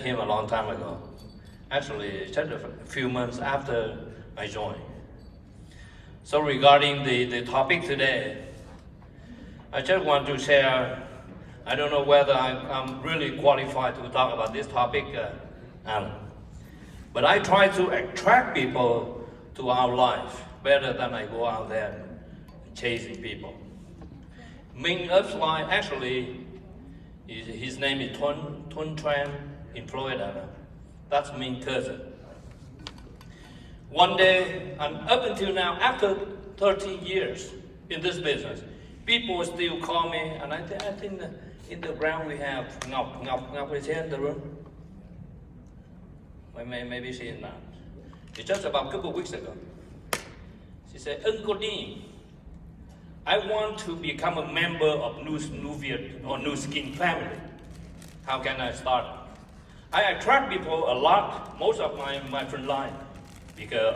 him a long time ago. Actually, just a few months after I joined. So regarding the topic today, I just want to share, I don't know whether I'm really qualified to talk about this topic, Alan. But I try to attract people to our life better than I go out there chasing people. Ming Upslide, actually, his name is Tuan Tran in Florida. That's Ming's cousin. One day, and up until now, after 13 years in this business, people still call me, and I think that in the ground we have Ngọc is here in the room. Maybe she is not. It's just about a couple of weeks ago. She said, Uncle Dean, I want to become a member of New Skin family. How can I start? I attract people a lot, most of my front line, because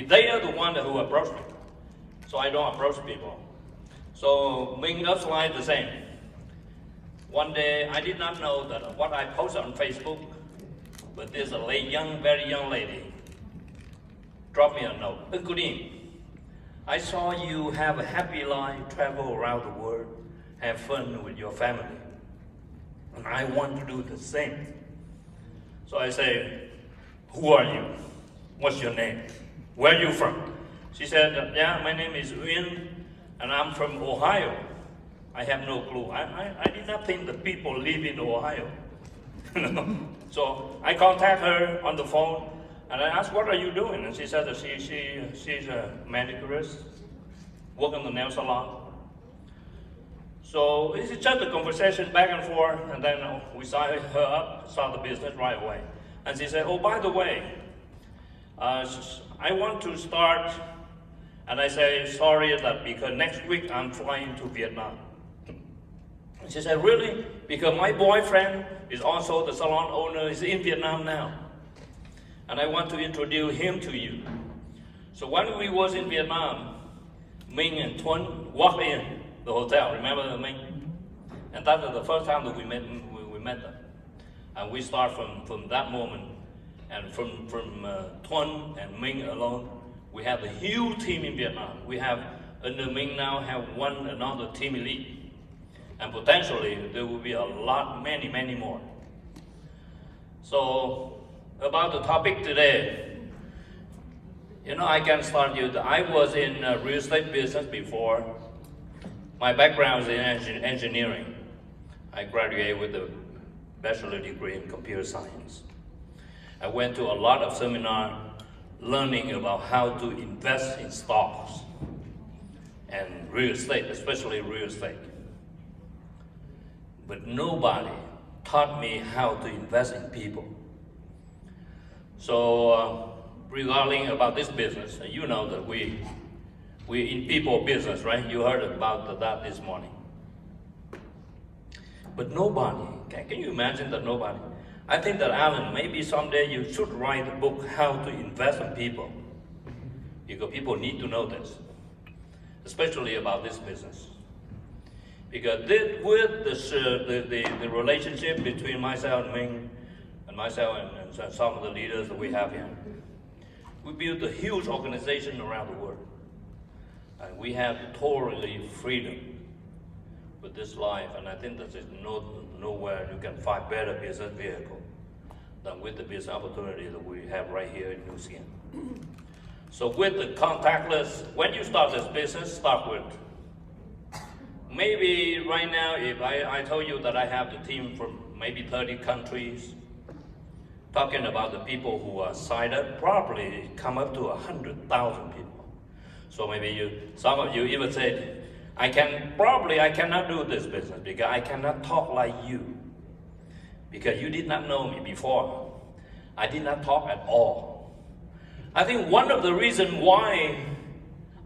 they are the one who approach me. So I don't approach people. So Ming Upslide the same. One day I did not know that what I posted on Facebook, but there's a very young lady dropped me a note. Uncle Dean, I saw you have a happy life, travel around the world, have fun with your family. And I want to do the same. So I say, who are you? What's your name? Where are you from? She said, yeah, my name is Uyên, and I'm from Ohio. I have no clue. I did not think that people live in Ohio. So I contact her on the phone, and I asked, what are you doing? And she said that she's a manicurist, work in the nail salon. So it's just a conversation back and forth, and then we signed her up, start the business right away. And she said, oh, by the way, I want to start, and I say, sorry, that because next week I'm flying to Vietnam. She said, really? Because my boyfriend is also the salon owner, is in Vietnam now. And I want to introduce him to you. So when we was in Vietnam, Ming and Tuan walked in the hotel, remember Ming? And that was the first time that we met them. And we start from that moment. And from Tuan and Ming alone, we have a huge team in Vietnam. We have, under Ming now, have another team elite. And potentially, there will be a lot, many more. So, about the topic today, I can start you. I was in real estate business before. My background is in engineering. I graduated with a bachelor degree in computer science. I went to a lot of seminars learning about how to invest in stocks and real estate, especially real estate. But nobody taught me how to invest in people. So regarding about this business, you know that we in people business, right? You heard about that this morning. But nobody, can you imagine that nobody? I think that Alan, maybe someday you should write a book how to invest in people. Because people need to know this, especially about this business. Because with the relationship between myself and Ming, and myself and some of the leaders that we have here, we built a huge organization around the world. And we have totally freedom with this life, and I think that there's nowhere you can find better business vehicle than with the business opportunity that we have right here in New Zealand. So with the contactless, when you start this business, start with, maybe right now, if I told you that I have the team from maybe 30 countries, talking about the people who are signed up, probably come up to 100,000 people. So maybe some of you even said, I cannot do this business because I cannot talk like you. Because you did not know me before. I did not talk at all. I think one of the reasons why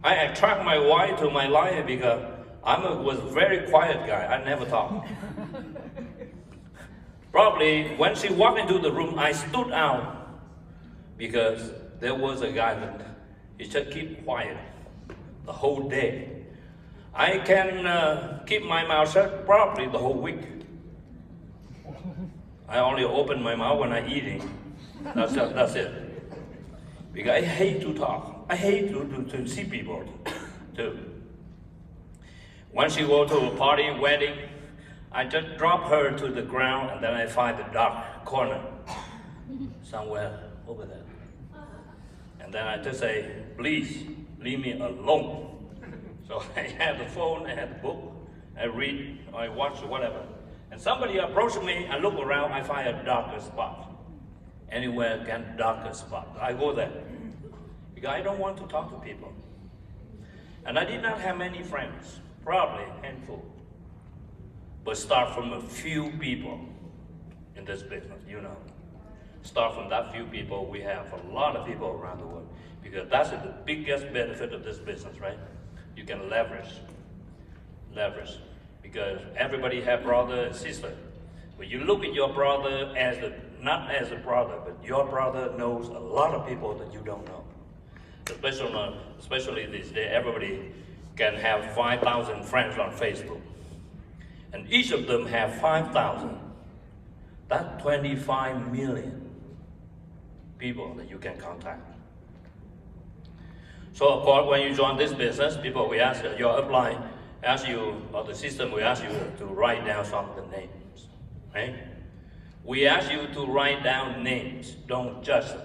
I attract my wife to my life because was a very quiet guy. I never talk. Probably when she walked into the room, I stood out because there was a guy that he just keep quiet the whole day. I can keep my mouth shut probably the whole week. I only open my mouth when I'm eating. That's it. Because I hate to talk. I hate to see people too. Once you go to a party, wedding, I just drop her to the ground and then I find the dark corner somewhere over there. And then I just say, please leave me alone. So I have the phone, I have the book, I read, I watch, whatever. And somebody approaches me, I look around, I find a darker spot. Anywhere can darker spot. I go there. Because I don't want to talk to people. And I did not have many friends, probably a handful. But start from a few people in this business, you know. Start from that few people, we have a lot of people around the world. Because that's the biggest benefit of this business, right? You can leverage. Because everybody have brother and sister. When you look at your brother as not as a brother, but your brother knows a lot of people that you don't know. Especially these days, everybody can have 5,000 friends on Facebook. And each of them have 5,000. That's 25 million people that you can contact. So of course, when you join this business, people will ask your upline, ask you, or the system will ask you to write down some of the names, right? We ask you to write down names, don't judge them.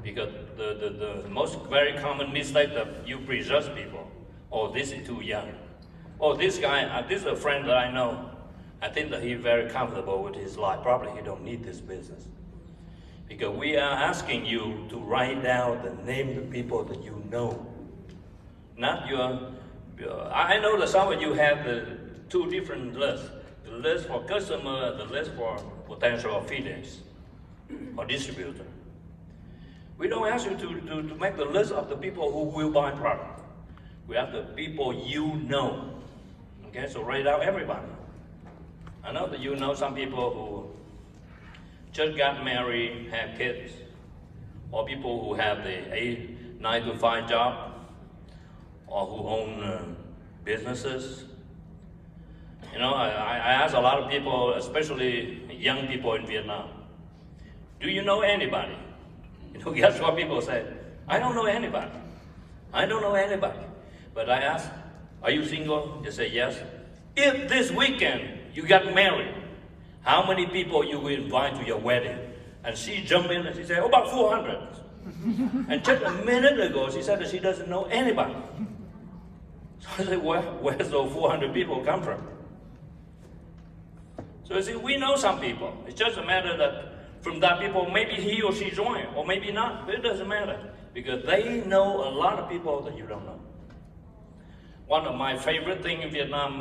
Because the most very common mistake that you prejudge people, oh, this is too young. Oh, this guy, this is a friend that I know. I think that he's very comfortable with his life. Probably he don't need this business. Because we are asking you to write down the name of the people that you know. Not I know that some of you have the two different lists. The list for customer, the list for potential affiliates or distributor. We don't ask you to make the list of the people who will buy product. We have the people you know. Okay, so write out everybody. I know that you know some people who just got married, have kids, or people who have the 9-to-5 job, or who own businesses. You know, I ask a lot of people, especially young people in Vietnam, do you know anybody? You know, guess what people say? I don't know anybody. I don't know anybody. But I ask, are you single? They say yes. If this weekend you got married, how many people you will invite to your wedding? And she jumped in and she said, oh, about 400. And just a minute ago, she said that she doesn't know anybody. So I said, where's those 400 people come from? So you see, we know some people. It's just a matter that from that people, maybe he or she join, or maybe not. It doesn't matter. Because they know a lot of people that you don't know. One of my favorite things in Vietnam,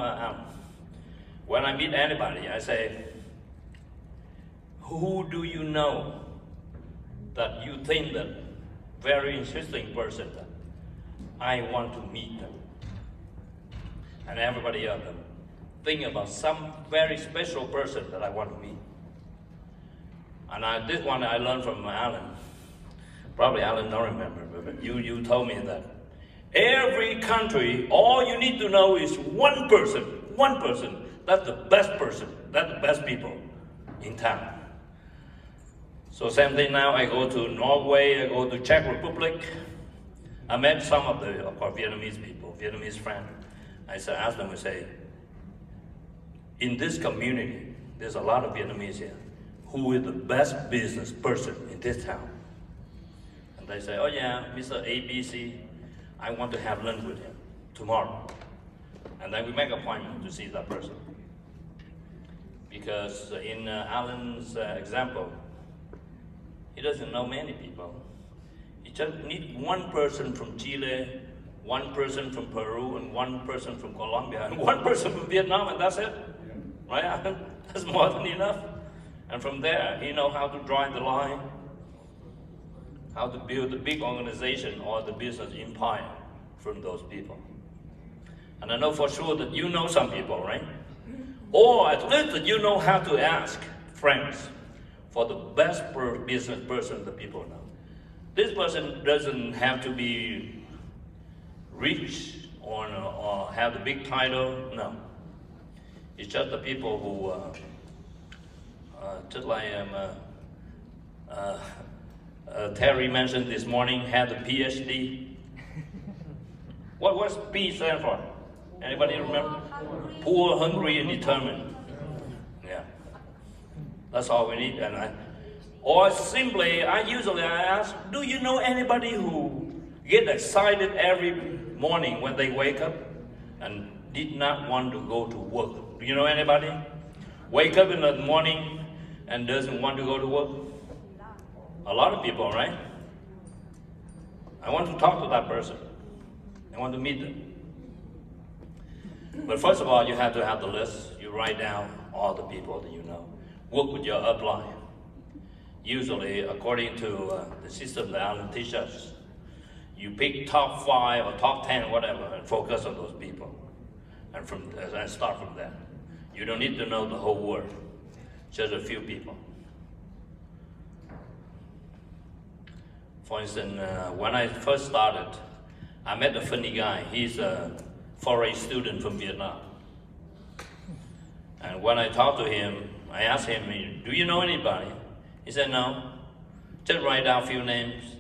when I meet anybody, I say, who do you know that you think that very interesting person that I want to meet them? And everybody else think about some very special person that I want to meet. And this one I learned from Alan. Probably Alan don't remember, but you told me that every country, all you need to know is one person. That's the best person. That's the best people in town. So same thing now, I go to Norway, I go to Czech Republic. I met some of course, Vietnamese people, Vietnamese friends. I asked them, I say, in this community, there's a lot of Vietnamese here. Who is the best business person in this town? And they say, oh yeah, Mr. ABC, I want to have lunch with him tomorrow. And then we make an appointment to see that person. Because in Alan's example, he doesn't know many people. He just needs one person from Chile, one person from Peru, and one person from Colombia, and one person from Vietnam, and that's it. Right? That's more than enough. And from there, he knows how to draw the line, how to build a big organization or the business empire from those people. And I know for sure that you know some people, right? Or at least that you know how to ask friends for the best business person that people know. This person doesn't have to be rich or have the big title, no. It's just the people who just like Terry mentioned this morning, had a PhD. What's P stand for? Anybody remember? Poor, hungry, and determined. Yeah, that's all we need. Or simply, I ask, do you know anybody who get excited every morning when they wake up and did not want to go to work? Do you know anybody? Wake up in the morning and doesn't want to go to work? A lot of people, right? I want to talk to that person. I want to meet them. But first of all, you have to have the list. You write down all the people that you know. Work with your upline. Usually, according to the system that Alan teaches us, you pick top 5 or top 10, whatever, and focus on those people. And start from there. You don't need to know the whole world, just a few people. For instance, when I first started, I met a funny guy. He's a foreign student from Vietnam. And when I talked to him, I asked him, do you know anybody? He said, no. Just write down a few names.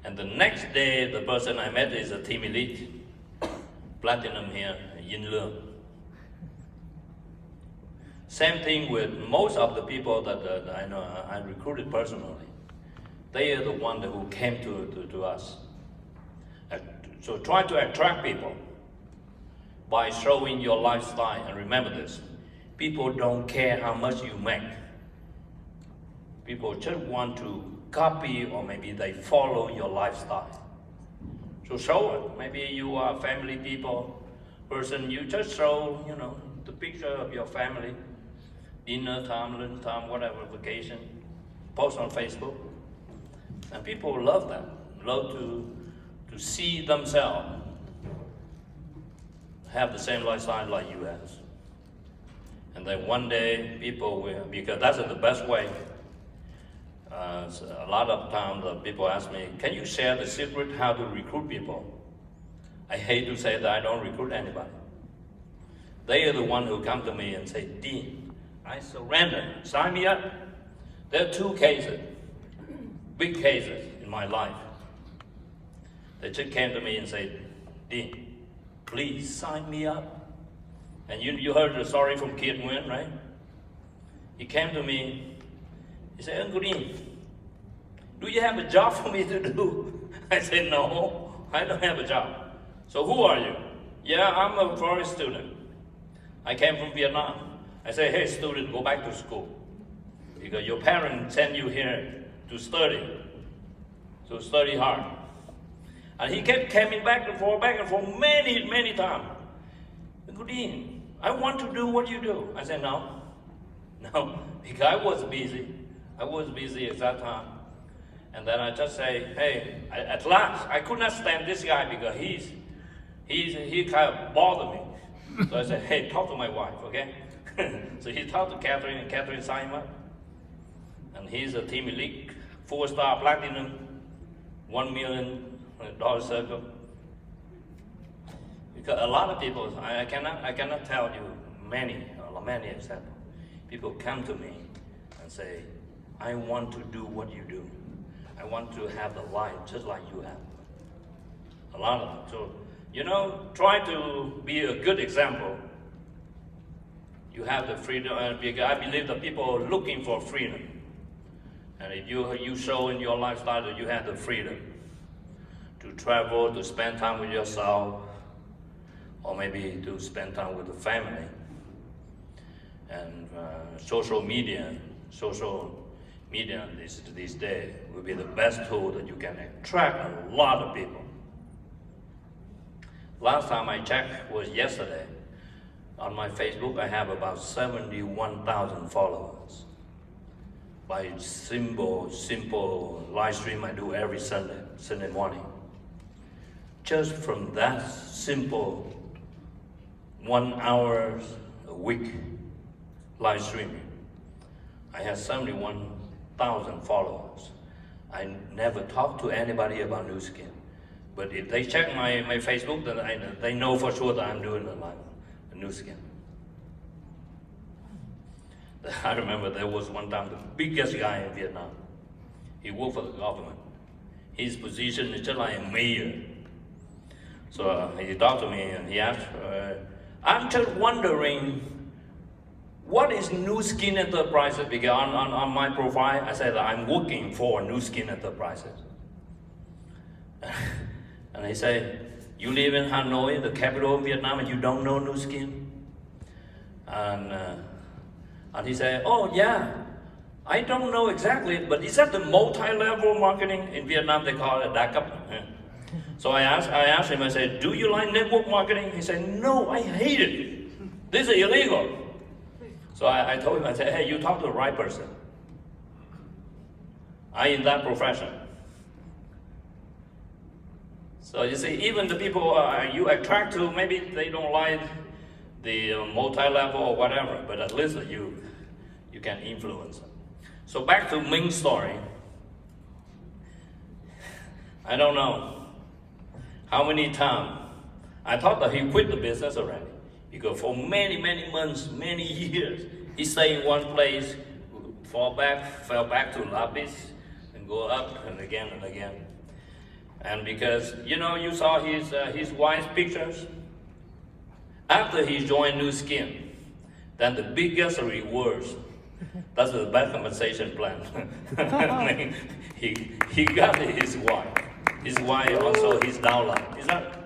And the next day, the person I met is a team elite. Platinum here, Yin Leung. Same thing with most of the people that I know, I recruited personally. They are the ones who came to us. So try to attract people by showing your lifestyle. And remember this, people don't care how much you make. People just want to copy or maybe they follow your lifestyle. So show it. Maybe you are a family person, you just show, the picture of your family, dinner time, lunch time, whatever, vacation, post on Facebook. And people love that, love to see themselves have the same lifestyle like you have. And then one day people will, because that's the best way. So a lot of times people ask me, can you share the secret how to recruit people? I hate to say that I don't recruit anybody. They are the one who come to me and say, Dean, I surrender, sign me up. There are 2 cases, big cases in my life. They just came to me and said, Dean, please sign me up. And you heard the story from Kiện Utah, right? He came to me, he said, Uncle Dean, do you have a job for me to do? I said, no, I don't have a job. So who are you? Yeah, I'm a foreign student. I came from Vietnam. I said, hey student, go back to school. Because your parents sent you here to study. So study hard. And he kept coming back and forth many, many times. Uncle Dean, I want to do what you do. I said, no, because I was busy. At that time. And then I just say, hey, at last, I could not stand this guy because he kind of bothered me. So I said, hey, talk to my wife, okay? So he talked to Catherine, and Catherine signed him up. And he's a team elite, 4-star platinum, $1 million circle. Because a lot of people, I cannot tell you many examples. People come to me and say, I want to do what you do. I want to have the life just like you have. A lot of them. So, try to be a good example. You have the freedom, because I believe that people are looking for freedom. And if you show in your lifestyle that you have the freedom to travel, to spend time with yourself, or maybe to spend time with the family. And social media these days will be the best tool that you can attract a lot of people. Last time I checked was yesterday. On my Facebook, I have about 71,000 followers. By simple live stream I do every Sunday morning. Just from that simple 1 hour a week live streaming, I have 71,000 followers. I never talk to anybody about Nu Skin. But if they check my Facebook, then they know for sure that I'm doing the Nu Skin. I remember there was one time the biggest guy in Vietnam. He worked for the government. His position is just like a mayor. So he talked to me and he asked, I'm just wondering, what is New Skin Enterprises? Because on my profile, I said I'm working for New Skin Enterprises. And he said, you live in Hanoi, the capital of Vietnam, and you don't know New Skin? And he said, oh yeah, I don't know exactly, but is that the multi-level marketing? In Vietnam, they call it đa cấp. So I asked him, I said, do you like network marketing? He said, no, I hate it. This is illegal. So I told him, I said, hey, you talk to the right person. I'm in that profession. So you see, even the people you attract to, maybe they don't like the multi-level or whatever, but at least you can influence them. So back to Ming's story. I don't know how many times I thought that he quit the business already. Because for many months, many years, he stayed in one place, fell back to Lapis, and go up and again and again. And because, you saw his wife's pictures. After he joined New Skin, then the biggest rewards, that's the bad compensation plan. I mean, he got his wife. His wife also his downline. Is that,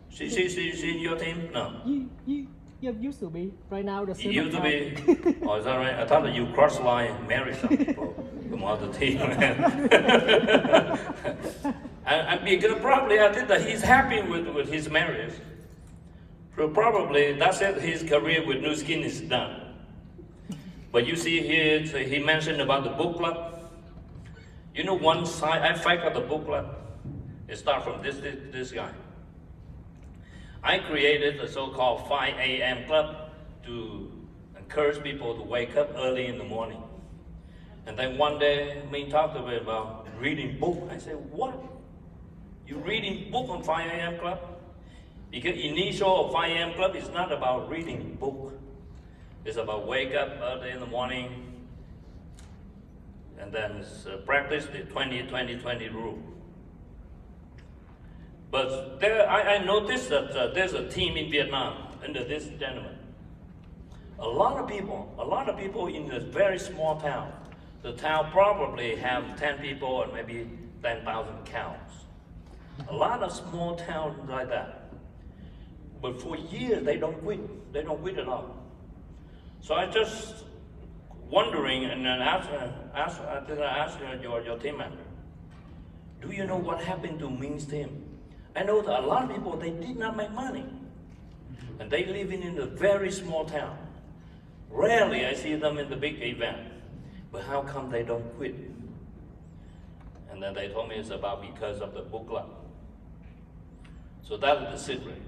she in your team? No. You used to be. Right now, the It used to be. Oh, is that right? I thought that you cross line married some people from other team. and because probably I think that he's happy with his marriage. So probably that's it. His career with New Skin is done. But you see here, he mentioned about the book club. You know, one side effect of the book club, it starts from this guy. I created a so-called 5 a.m. club to encourage people to wake up early in the morning. And then one day, me talked to me about reading book. I said, what? You reading book on 5 a.m. club? Because initial 5 a.m. club is not about reading book. It's about wake up early in the morning and then practice the 20-20-20 rule. But there, I noticed that there's a team in Vietnam under this gentleman. A lot of people in a very small town. The town probably have 10 people or maybe 10,000 cows. A lot of small towns like that. But for years, they don't quit. They don't quit at all. So I just wondering, and then I asked your team member, do you know what happened to Ming's team? I know that a lot of people, they did not make money. And they live in a very small town. Rarely I see them in the big event. But how come they don't quit? And then they told me it's because of the book club. So that is the secret.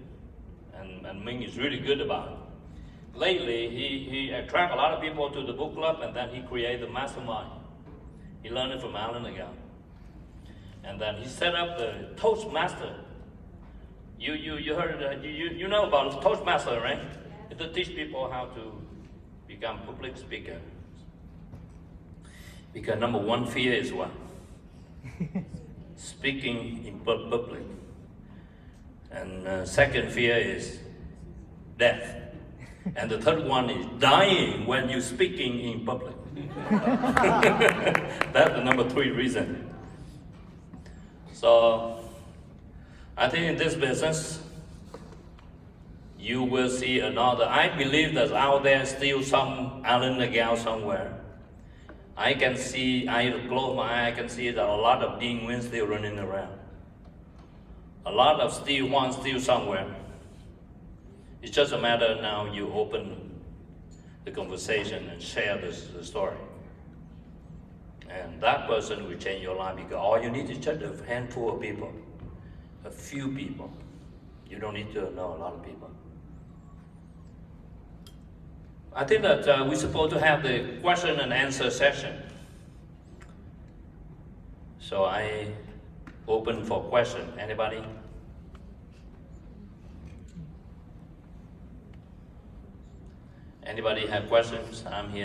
And Ming is really good about it. Lately, he attract a lot of people to the book club, and then he created the mastermind. He learned it from Alan again. And then he set up the Toastmaster. You heard you know about Toastmaster, right? It's to teach people how to become public speaker. Because number one fear is what? Speaking in public. And second fear is death. And the third one is dying when you're speaking in public. That's the number 3 reason. So I think in this business, you will see another. I believe that out there still some Alan Nagel somewhere. I close my eye, I can see that a lot of Dean Wynn still running around. A lot of Steve Juan still somewhere. It's just a matter now you open the conversation and share the story. And that person will change your life, because all you need is just a handful of people, a few people. You don't need to know a lot of people. I think that we're supposed to have the question and answer session. So I open for question. Anybody? Anybody have questions? I'm here.